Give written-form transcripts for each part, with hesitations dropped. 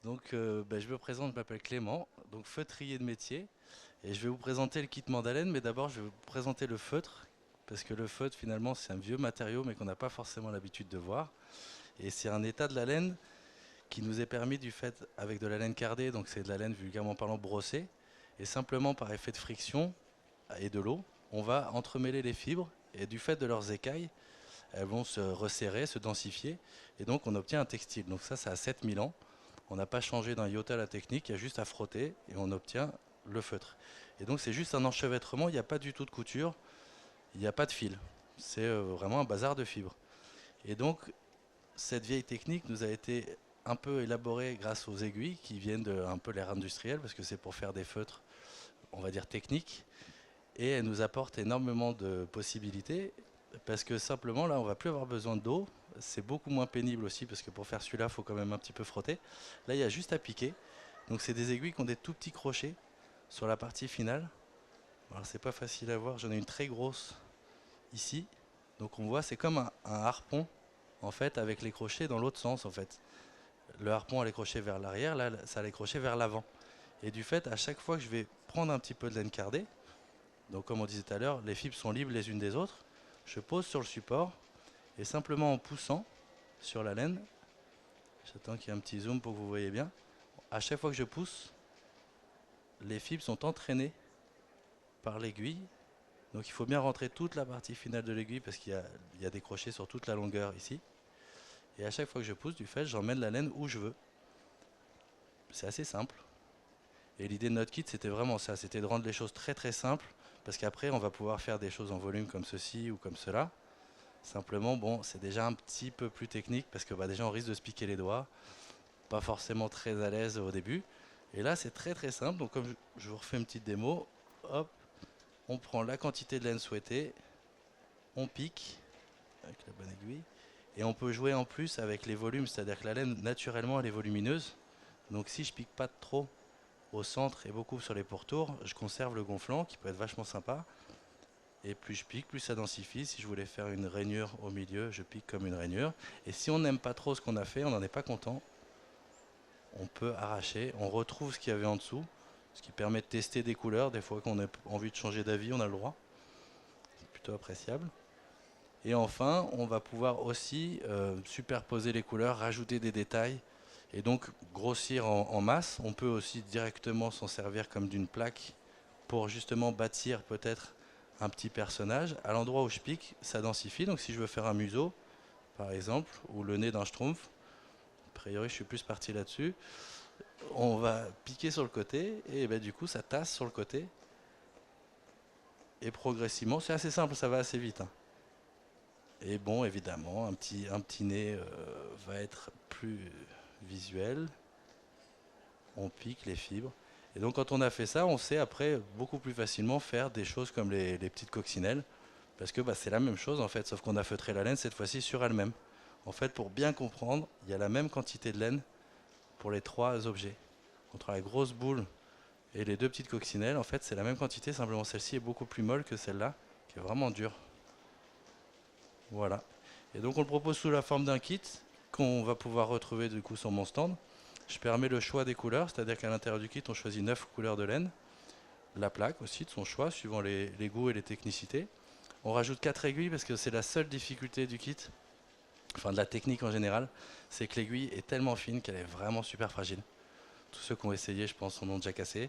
Donc, je me présente, je m'appelle Clément, donc feutrier de métier, et je vais vous présenter le kit Mandalaine, mais d'abord je vais vous présenter le feutre, parce que le feutre finalement c'est un vieux matériau, mais qu'on n'a pas forcément l'habitude de voir, et c'est un état de la laine qui nous est permis du fait, avec de la laine cardée, donc c'est de la laine vulgairement parlant brossée, et simplement par effet de friction et de l'eau, on va entremêler les fibres, et du fait de leurs écailles, elles vont se resserrer, se densifier, et donc on obtient un textile. Donc ça a 7000 ans. On n'a pas changé d'un iota la technique, il y a juste à frotter et on obtient le feutre. Et donc c'est juste un enchevêtrement, il n'y a pas du tout de couture, il n'y a pas de fil. C'est vraiment un bazar de fibres. Et donc cette vieille technique nous a été un peu élaborée grâce aux aiguilles qui viennent de un peu l'ère industrielle, parce que c'est pour faire des feutres, on va dire techniques, et elle nous apporte énormément de possibilités, parce que simplement là on va plus avoir besoin d'eau, c'est beaucoup moins pénible aussi, parce que pour faire celui-là il faut quand même un petit peu frotter. Là il y a juste à piquer, donc c'est des aiguilles qui ont des tout petits crochets sur la partie finale. Alors c'est pas facile à voir, j'en ai une très grosse ici, donc on voit c'est comme un harpon en fait, avec les crochets dans l'autre sens en fait. Le harpon a les crochets vers l'arrière, là ça a les crochets vers l'avant, et du fait à chaque fois que je vais prendre un petit peu de laine cardée, donc comme on disait tout à l'heure, les fibres sont libres les unes des autres. Je pose sur le support et simplement en poussant sur la laine, j'attends qu'il y ait un petit zoom pour que vous voyez bien. À chaque fois que je pousse, les fibres sont entraînées par l'aiguille. Donc il faut bien rentrer toute la partie finale de l'aiguille parce qu'il y a des crochets sur toute la longueur ici. Et à chaque fois que je pousse, du fait, j'emmène la laine où je veux. C'est assez simple. Et l'idée de notre kit, c'était vraiment ça, c'était de rendre les choses très très simples, parce qu'après, on va pouvoir faire des choses en volume comme ceci ou comme cela. Simplement, bon, c'est déjà un petit peu plus technique parce que déjà on risque de se piquer les doigts, pas forcément très à l'aise au début. Et là, c'est très très simple. Donc, comme je vous refais une petite démo, hop, on prend la quantité de laine souhaitée, on pique avec la bonne aiguille, et on peut jouer en plus avec les volumes, c'est-à-dire que la laine naturellement elle est volumineuse. Donc, si je pique pas trop au centre et beaucoup sur les pourtours, je conserve le gonflant qui peut être vachement sympa. Et plus je pique, plus ça densifie. Si je voulais faire une rainure au milieu, je pique comme une rainure. Et si on n'aime pas trop ce qu'on a fait, on n'en est pas content, on peut arracher, on retrouve ce qu'il y avait en dessous, ce qui permet de tester des couleurs. Des fois qu'on a envie de changer d'avis, on a le droit. C'est plutôt appréciable. Et enfin, on va pouvoir aussi superposer les couleurs, rajouter des détails et donc grossir en masse. On peut aussi directement s'en servir comme d'une plaque pour justement bâtir peut-être un petit personnage. À l'endroit où je pique, ça densifie. Donc si je veux faire un museau, par exemple, ou le nez d'un schtroumpf, a priori je suis plus parti là-dessus, on va piquer sur le côté et ben, du coup ça tasse sur le côté. Et progressivement, c'est assez simple, ça va assez vite, hein. Et bon, évidemment, un petit nez va être plus visuel. On pique les fibres. Et donc quand on a fait ça, on sait après beaucoup plus facilement faire des choses comme les petites coccinelles. Parce que c'est la même chose en fait, sauf qu'on a feutré la laine cette fois-ci sur elle-même. En fait, pour bien comprendre, il y a la même quantité de laine pour les trois objets. Entre la grosse boule et les deux petites coccinelles, en fait, c'est la même quantité, simplement celle-ci est beaucoup plus molle que celle-là, qui est vraiment dure. Voilà. Et donc on le propose sous la forme d'un kit qu'on va pouvoir retrouver du coup sur mon stand. Je permets le choix des couleurs, c'est-à-dire qu'à l'intérieur du kit, on choisit 9 couleurs de laine. La plaque aussi de son choix, suivant les goûts et les technicités. On rajoute 4 aiguilles parce que c'est la seule difficulté du kit, enfin de la technique en général, c'est que l'aiguille est tellement fine qu'elle est vraiment super fragile. Tous ceux qui ont essayé, je pense, en ont déjà cassé.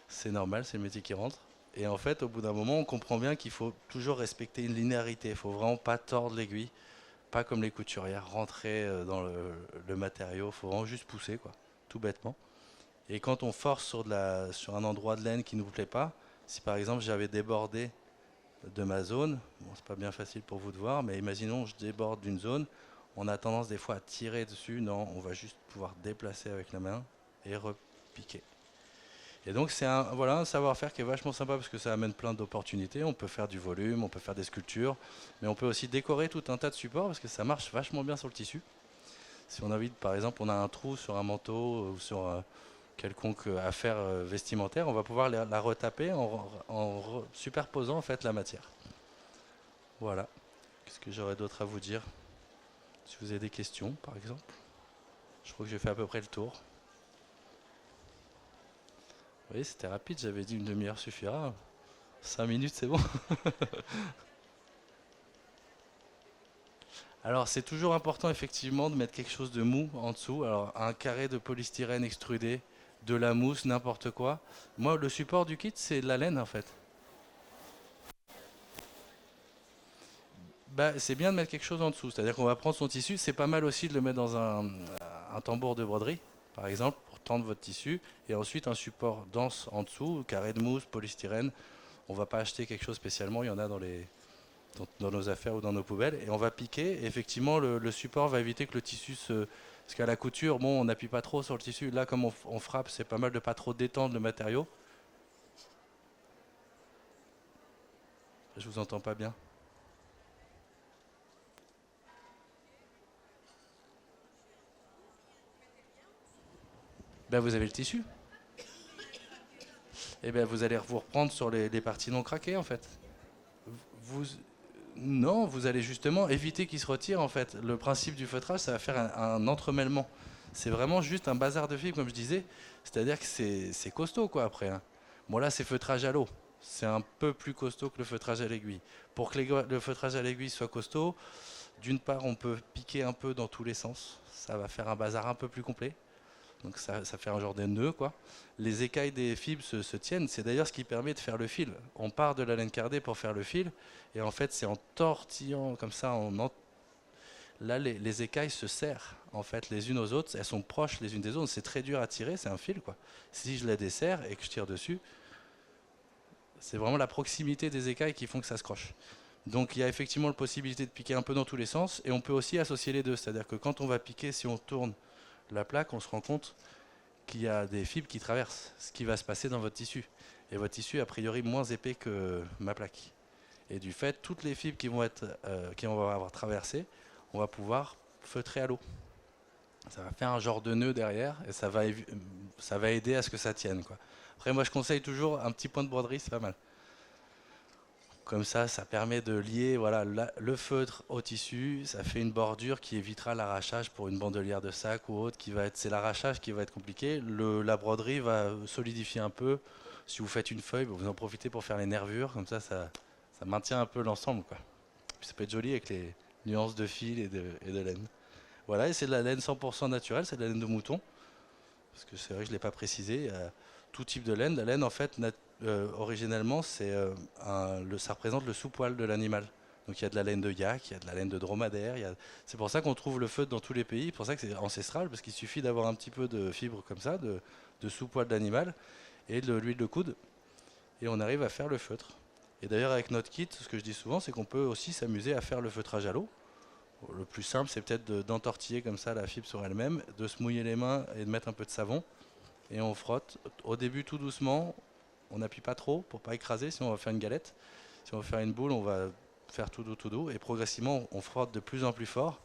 C'est normal, c'est le métier qui rentre. Et en fait, au bout d'un moment, on comprend bien qu'il faut toujours respecter une linéarité. Il ne faut vraiment pas tordre l'aiguille, pas comme les couturières, rentrer dans le matériau. Il faut vraiment juste pousser, quoi, tout bêtement. Et quand on force sur un endroit de laine qui ne nous plaît pas, si par exemple j'avais débordé de ma zone, bon, c'est pas bien facile pour vous de voir, mais imaginons je déborde d'une zone, on a tendance des fois à tirer dessus. Non, on va juste pouvoir déplacer avec la main et repiquer. Et donc c'est voilà, un savoir-faire qui est vachement sympa parce que ça amène plein d'opportunités. On peut faire du volume, on peut faire des sculptures, mais on peut aussi décorer tout un tas de supports parce que ça marche vachement bien sur le tissu. Si on a envie, par exemple, on a un trou sur un manteau ou sur quelconque affaire vestimentaire, on va pouvoir la retaper en superposant en fait la matière. Voilà. Qu'est-ce que j'aurais d'autre à vous dire? Si vous avez des questions, par exemple. Je crois que j'ai fait à peu près le tour. Oui, c'était rapide, j'avais dit une demi-heure suffira. 5 minutes, c'est bon. Alors, c'est toujours important effectivement de mettre quelque chose de mou en dessous. Alors, un carré de polystyrène extrudé, de la mousse, n'importe quoi. Moi, le support du kit, c'est de la laine en fait. Bah, c'est bien de mettre quelque chose en dessous. C'est-à-dire qu'on va prendre son tissu. C'est pas mal aussi de le mettre dans un tambour de broderie, par exemple, pour tendre votre tissu. Et ensuite, un support dense en dessous, carré de mousse, polystyrène. On va pas acheter quelque chose spécialement. Il y en a dans nos affaires ou dans nos poubelles. Et on va piquer. Et effectivement, le support va éviter que le tissu se. Parce qu'à la couture, bon, on n'appuie pas trop sur le tissu. Là, comme on frappe, c'est pas mal de pas trop détendre le matériau. Je vous entends pas bien. Ben, vous avez le tissu. Et ben, vous allez vous reprendre sur les parties non craquées, en fait. Vous, non, vous allez justement éviter qu'il se retire, en fait. Le principe du feutrage, ça va faire un entremêlement. C'est vraiment juste un bazar de fibres, comme je disais. C'est-à-dire que c'est costaud, quoi, après, hein. Bon, là, c'est feutrage à l'eau. C'est un peu plus costaud que le feutrage à l'aiguille. Pour que le feutrage à l'aiguille soit costaud, d'une part, on peut piquer un peu dans tous les sens. Ça va faire un bazar un peu plus complet. Donc ça fait un genre de nœud, quoi. Les écailles des fibres se tiennent. C'est d'ailleurs ce qui permet de faire le fil. On part de la laine cardée pour faire le fil. Et en fait, c'est en tortillant comme ça, là, les écailles se serrent en fait les unes aux autres. Elles sont proches les unes des autres. C'est très dur à tirer. C'est un fil, quoi. Si je la desserre et que je tire dessus, c'est vraiment la proximité des écailles qui font que ça se croche. Donc il y a effectivement la possibilité de piquer un peu dans tous les sens. Et on peut aussi associer les deux. C'est-à-dire que quand on va piquer, si on tourne la plaque, on se rend compte qu'il y a des fibres qui traversent ce qui va se passer dans votre tissu. Et votre tissu est a priori moins épais que ma plaque. Et du fait, toutes les fibres qui vont avoir traversé, on va pouvoir feutrer à l'eau. Ça va faire un genre de nœud derrière et ça va aider à ce que ça tienne, quoi. Après, moi, je conseille toujours un petit point de broderie, c'est pas mal. Comme ça permet de lier voilà, le feutre au tissu. Ça fait une bordure qui évitera l'arrachage pour une bandelière de sac ou autre. C'est l'arrachage qui va être compliqué. La broderie va solidifier un peu. Si vous faites une feuille, vous en profitez pour faire les nervures. Comme ça maintient un peu l'ensemble, quoi. Puis ça peut être joli avec les nuances de fil et de laine. Voilà, et c'est de la laine 100% naturelle, c'est de la laine de mouton. Parce que c'est vrai que je ne l'ai pas précisé. Il y a tout type de laine. La laine, en fait, originellement, ça représente le sous-poil de l'animal. Donc il y a de la laine de yak, il y a de la laine de dromadaire. C'est pour ça qu'on trouve le feutre dans tous les pays. C'est pour ça que c'est ancestral, parce qu'il suffit d'avoir un petit peu de fibres comme ça, de sous-poil d'animal, et de l'huile de coude, et on arrive à faire le feutre. Et d'ailleurs, avec notre kit, ce que je dis souvent, c'est qu'on peut aussi s'amuser à faire le feutrage à l'eau. Le plus simple, c'est peut-être d'entortiller comme ça la fibre sur elle-même, de se mouiller les mains et de mettre un peu de savon. Et on frotte. Au début, tout doucement, on n'appuie pas trop pour pas écraser. Si on va faire une galette, si on va faire une boule, on va faire tout doux. Et progressivement, on frotte de plus en plus fort.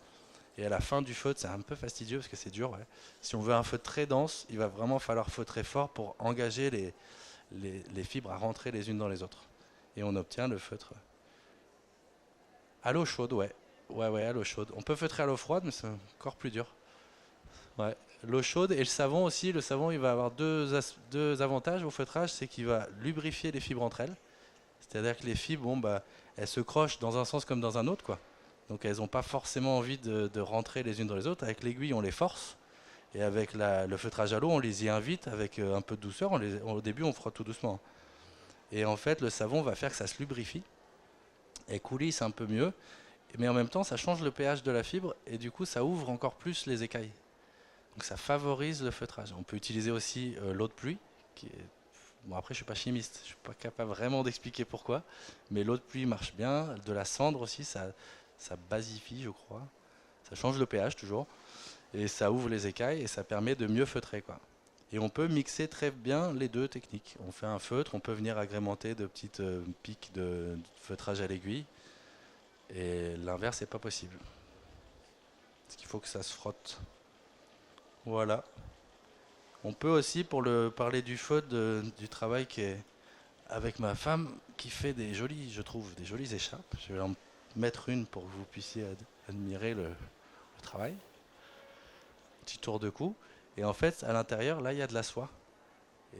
Et à la fin du feutre, c'est un peu fastidieux parce que c'est dur. Ouais. Si on veut un feutre très dense, il va vraiment falloir feutrer fort pour engager les fibres à rentrer les unes dans les autres. Et on obtient le feutre à l'eau chaude, ouais. Ouais, à l'eau chaude. On peut feutrer à l'eau froide, mais c'est encore plus dur. Ouais. L'eau chaude et le savon aussi. Le savon, il va avoir deux avantages au feutrage, c'est qu'il va lubrifier les fibres entre elles. C'est-à-dire que les fibres, bon, bah, elles se crochent dans un sens comme dans un autre, quoi. Donc elles n'ont pas forcément envie de rentrer les unes dans les autres. Avec l'aiguille, on les force. Et avec le feutrage à l'eau, on les y invite avec un peu de douceur. Au début, on frotte tout doucement. Et en fait, le savon va faire que ça se lubrifie et coulisse un peu mieux. Mais en même temps, ça change le pH de la fibre et du coup, ça ouvre encore plus les écailles. Donc ça favorise le feutrage. On peut utiliser aussi l'eau de pluie, qui est... Bon, après, je suis pas chimiste, je suis pas capable vraiment d'expliquer pourquoi, mais l'eau de pluie marche bien. De la cendre aussi, ça basifie, je crois. Ça change le pH toujours, et ça ouvre les écailles, et ça permet de mieux feutrer, quoi. Et on peut mixer très bien les deux techniques. On fait un feutre, on peut venir agrémenter de petites piques de feutrage à l'aiguille, et l'inverse n'est pas possible. Parce qu'il faut que ça se frotte. Voilà. On peut aussi, parler du feu, du travail qui est avec ma femme, qui fait des jolies, je trouve, des jolies écharpes. Je vais en mettre une pour que vous puissiez admirer le travail. Petit tour de cou. Et en fait, à l'intérieur, là, il y a de la soie.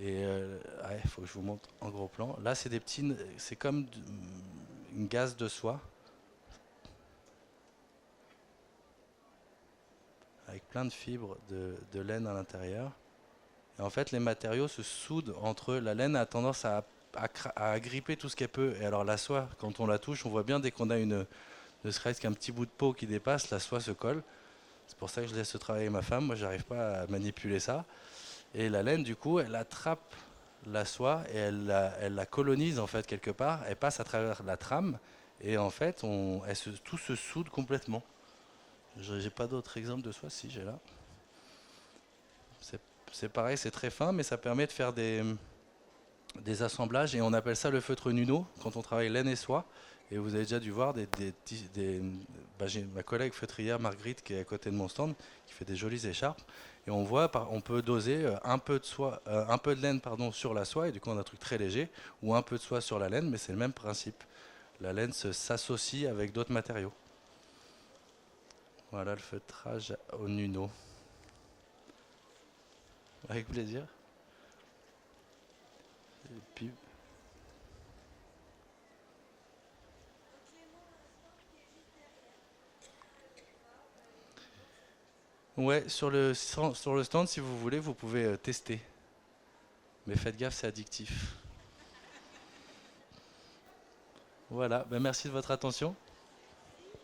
Et ouais, faut que je vous montre en gros plan. Là, c'est des petits, c'est comme une gaze de soie avec plein de fibres de laine à l'intérieur. Et en fait, les matériaux se soudent entre eux. La laine a tendance à agripper tout ce qu'elle peut. Et alors la soie, quand on la touche, on voit bien dès qu'on a ne serait-ce qu'un petit bout de peau qui dépasse, la soie se colle. C'est pour ça que je laisse travailler ma femme. Moi, j'arrive pas à manipuler ça. Et la laine, du coup, elle attrape la soie et elle la colonise en fait quelque part. Elle passe à travers la trame et en fait, tout se soude complètement. J'ai pas d'autres exemples de soie. Si j'ai là. C'est c'est pareil, c'est très fin, mais ça permet de faire des assemblages et on appelle ça le feutre Nuno quand on travaille laine et soie. Et vous avez déjà dû voir j'ai ma collègue feutrière Marguerite qui est à côté de mon stand qui fait des jolies écharpes. Et on voit, on peut doser un peu de soie, un peu de laine pardon, sur la soie et du coup on a un truc très léger, ou un peu de soie sur la laine, mais c'est le même principe. La laine s'associe avec d'autres matériaux. Voilà le feutrage au Nuno. Avec plaisir. Et puis, ouais, sur le stand, si vous voulez, vous pouvez tester. Mais faites gaffe, c'est addictif. Voilà, ben merci de votre attention.